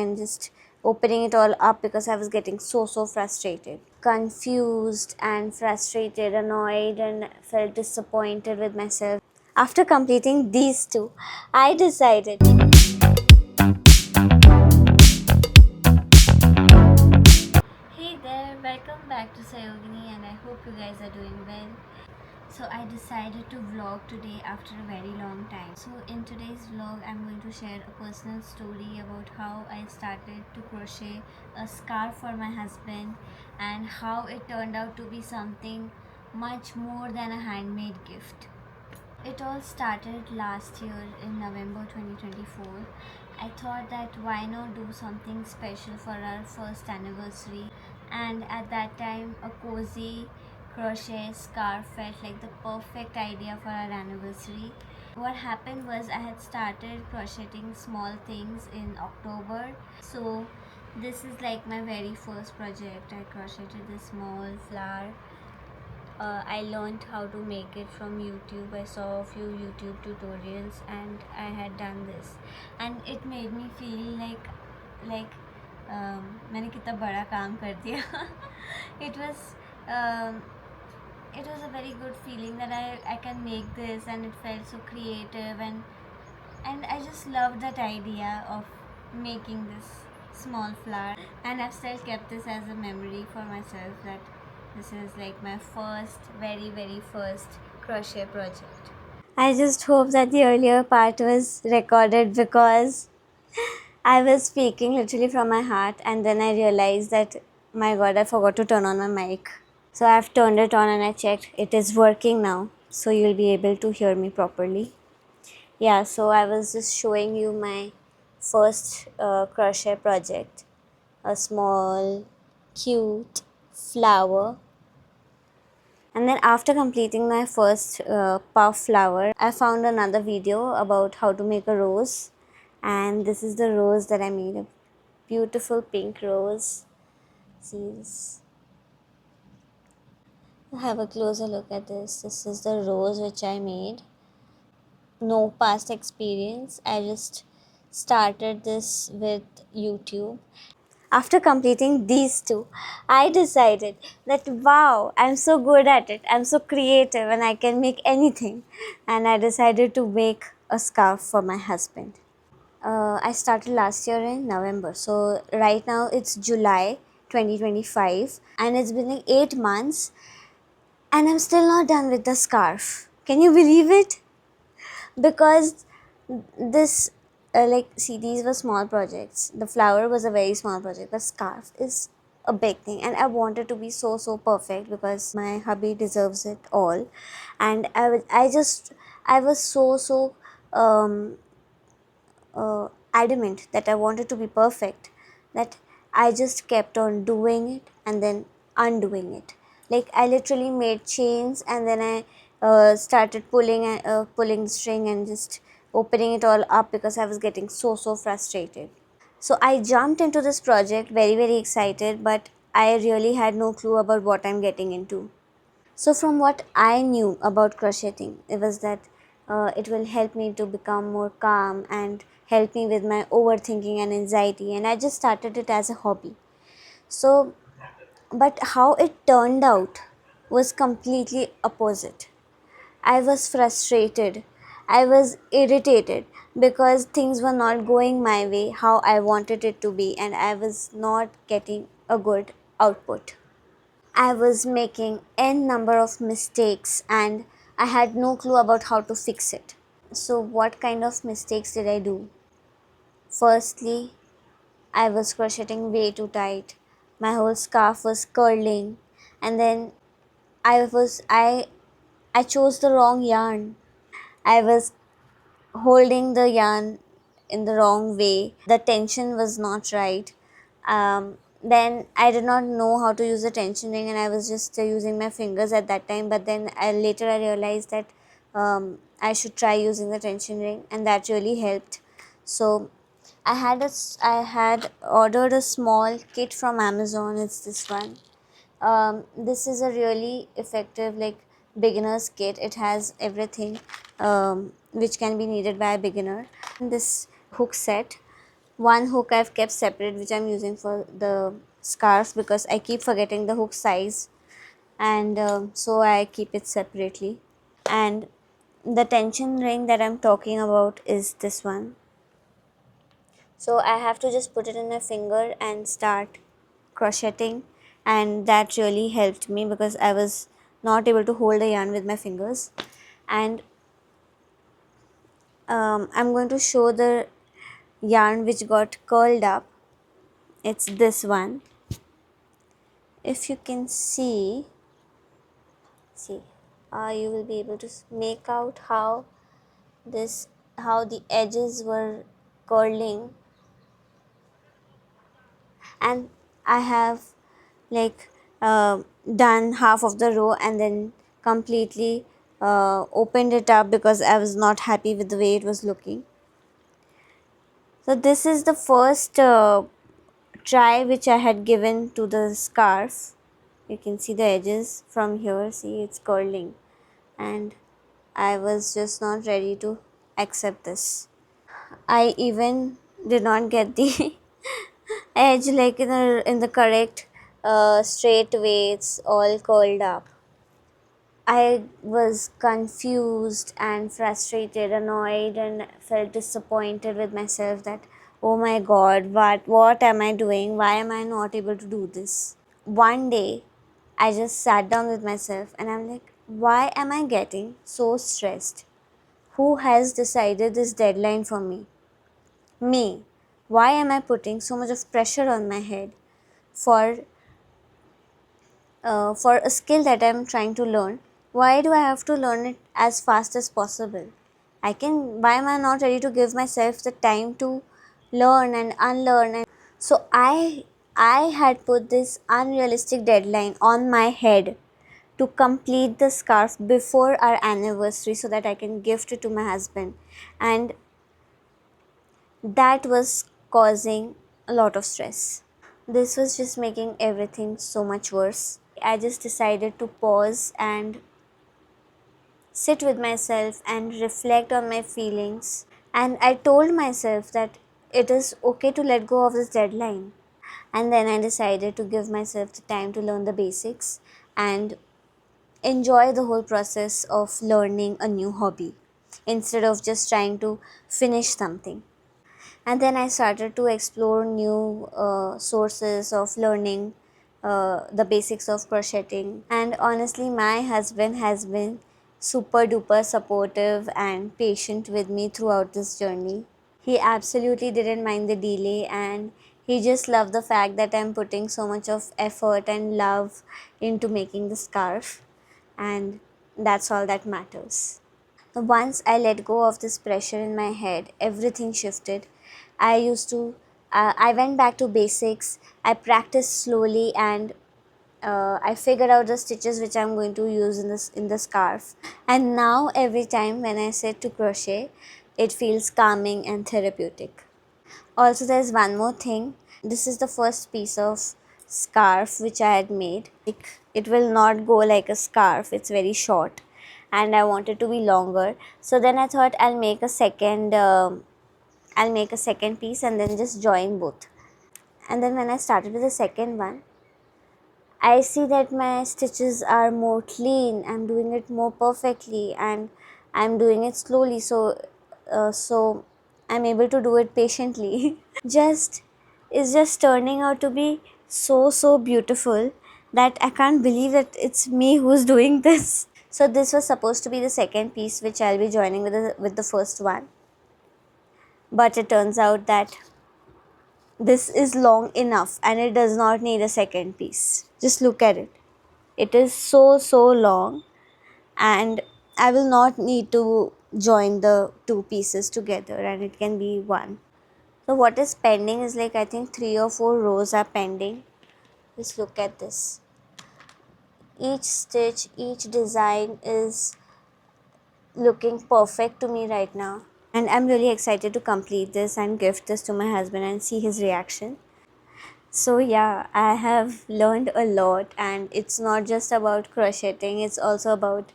and just opening it all up because I was getting so frustrated, confused and frustrated, annoyed and felt disappointed with myself. After completing these two, I decided. Hey there, welcome back to Sayogini and I hope you guys are doing well. So I decided to vlog today after a very long time. So in today's vlog I'm going to share a personal story about how I started to crochet a scarf for my husband and how it turned out to be something much more than a handmade gift. It all started last year in November 2024. I thought that why not do something special for our first anniversary, and at that time a cozy crochet scarf felt like the perfect idea for our anniversary. What happened was I had started crocheting small things in October. So this is like my very first project. I crocheted this small flower. I learned how to make it from YouTube. I saw a few YouTube tutorials and I had done this, and it made me feel like मैंने कितना बड़ा काम कर दिया. it was um, it was a very good feeling that I can make this, and it felt so creative, and I just loved that idea of making this small flower, and I've still kept this as a memory for myself that this is like my very first crochet project. I just hope that the earlier part was recorded because I was speaking literally from my heart, and then I realized that my god, I forgot to turn on my mic. So I've turned it on and I checked. It is working now, so you'll be able to hear me properly. Yeah, so I was just showing you my first crochet project, a small cute flower. And then after completing my first puff flower, I found another video about how to make a rose, and this is the rose that I made, a beautiful pink rose. See this? Have a closer look at this. This is the rose which I made. No past experience. I just started this with YouTube. After completing these two, I decided that wow, I'm so good at it. I'm so creative and I can make anything. And I decided to make a scarf for my husband. I started last year in November. So right now it's July 2025 and it's been like 8 months and I'm still not done with the scarf. Can you believe it? Because this see, these were small projects. The flower was a very small project. The scarf is a big thing, and I wanted to be so perfect because my hubby deserves it all. And I was so adamant that I wanted to be perfect, that I just kept on doing it and then undoing it. Like I literally made chains and then I started pulling the string and just opening it all up because I was getting so frustrated. So I jumped into this project very excited, but I really had no clue about what I'm getting into. So, from what I knew about crocheting, it was that it will help me to become more calm and help me with my overthinking and anxiety. And I just started it as a hobby. So, but how it turned out was completely opposite. I was frustrated. I was irritated because things were not going my way how I wanted it to be, and I was not getting a good output. I was making n number of mistakes and I had no clue about how to fix it. So, what kind of mistakes did I do? Firstly, I was crocheting way too tight. My whole scarf was curling, and then I was I chose the wrong yarn. I was holding the yarn in the wrong way. The tension was not right. Then I did not know how to use the tension ring, and I was just using my fingers at that time. But then later I realized that I should try using the tension ring, and that really helped. So I had ordered a small kit from Amazon. It's this one. This is a really effective beginner's kit. It has everything which can be needed by a beginner. This hook set, One hook I've kept separate, which I'm using for the scarf, because I keep forgetting the hook size, and so I keep it separately. And the tension ring that I'm talking about is this one. So I have to just put it in my finger and start crocheting, and that really helped me because I was not able to hold the yarn with my fingers. And I'm going to show the yarn which got curled up. It's this one. If you can see, you will be able to make out this how the edges were curling. And I have like done half of the row and then completely opened it up because I was not happy with the way it was looking. So this is the first try which I had given to the scarf. You can see the edges from here, see it's curling, and I was just not ready to accept this. I even did not get the edge like in the correct straight way. It's all curled up. I was confused and frustrated, annoyed, and felt disappointed with myself that, oh my god, what am I doing? Why am I not able to do this? One day I just sat down with myself and I'm like, why am I getting so stressed? Who has decided this deadline for me? Me. Why am I putting so much of pressure on my head for for a skill that I'm trying to learn? Why do I have to learn it as fast as possible? Why am I not ready to give myself the time to learn and unlearn? And so I had put this unrealistic deadline on my head to complete the scarf before our anniversary so that I can gift it to my husband. And that was causing a lot of stress. This was just making everything so much worse. I just decided to pause and sit with myself and reflect on my feelings. And I told myself that it is okay to let go of this deadline. And then I decided to give myself the time to learn the basics and enjoy the whole process of learning a new hobby instead of just trying to finish something. And then I started to explore new sources of learning the basics of crocheting. And honestly, my husband has been super duper supportive and patient with me throughout this journey. He absolutely didn't mind the delay, and he just loved the fact that I'm putting so much of effort and love into making the scarf, and that's all that matters. Once I let go of this pressure in my head, everything shifted. I went back to basics. I practiced slowly, and I figured out the stitches which I'm going to use in the scarf. And now every time when I sit to crochet, it feels calming and therapeutic. Also, there's one more thing. This is the first piece of scarf which I had made. It will not go like a scarf, it's very short, and I want it to be longer. So then I thought I'll make a second piece and then just join both. And then when I started with the second one, I see that my stitches are more clean. I'm doing it more perfectly, and I'm doing it slowly. So I'm able to do it patiently. just is just turning out to be so beautiful that I can't believe that it's me who's doing this. So this was supposed to be the second piece which I'll be joining with the first one, but it turns out that this is long enough and it does not need a second piece. Just look at it. It is so long, and I will not need to join the two pieces together, and it can be one. So what is pending is like I think 3 or 4 rows are pending. Just look at this. Each stitch, each design is looking perfect to me right now. And I'm really excited to complete this and gift this to my husband and see his reaction. So yeah, I have learned a lot, and it's not just about crocheting, it's also about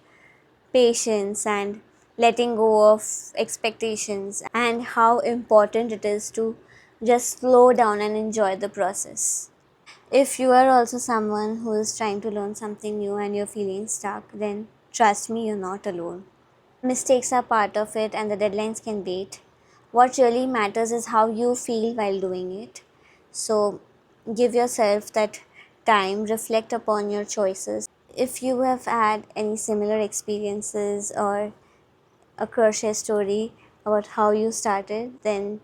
patience and letting go of expectations, and how important it is to Just slow down and enjoy the process. If you are also someone who is trying to learn something new and you're feeling stuck, then trust me, you're not alone. Mistakes are part of it and the deadlines can wait. What really matters is how you feel while doing it. So give yourself that time, reflect upon your choices. If you have had any similar experiences or a crochet story about how you started, then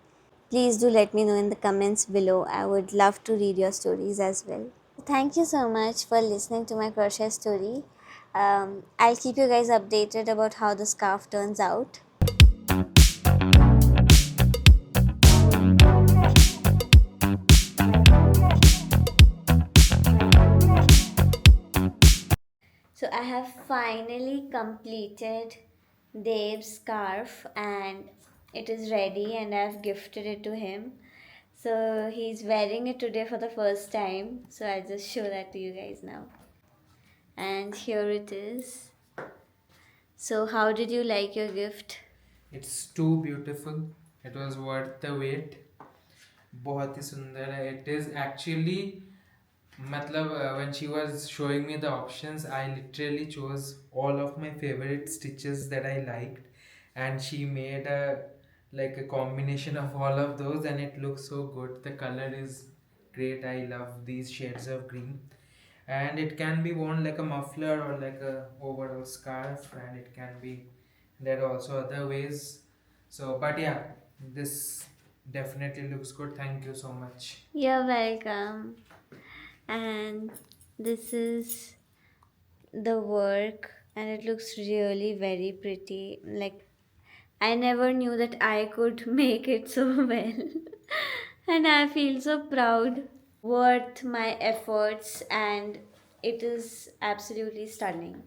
please do let me know in the comments below. I would love to read your stories as well. Thank you so much for listening to my crochet story. I'll keep you guys updated about how the scarf turns out. So I have finally completed Dave's scarf and it is ready and I've gifted it to him. So he's wearing it today for the first time. So I'll just show that to you guys now. And here it is. So how did you like your gift? It's too beautiful. It was worth the wait. बहुत ही सुंदर है. It is actually मतलब when she was showing me the options, I literally chose all of my favorite stitches that I liked, and she made a like a combination of all of those, and it looks so good. The color is great. I love these shades of green, and it can be worn like a muffler or like a overall scarf, and it can be there are also other ways. So but yeah, this definitely looks good. Thank you so much. You're welcome. And this is the work, and it looks really very pretty. Like, I never knew that I could make it so well. And I feel so proud. Worth my efforts, and it is absolutely stunning.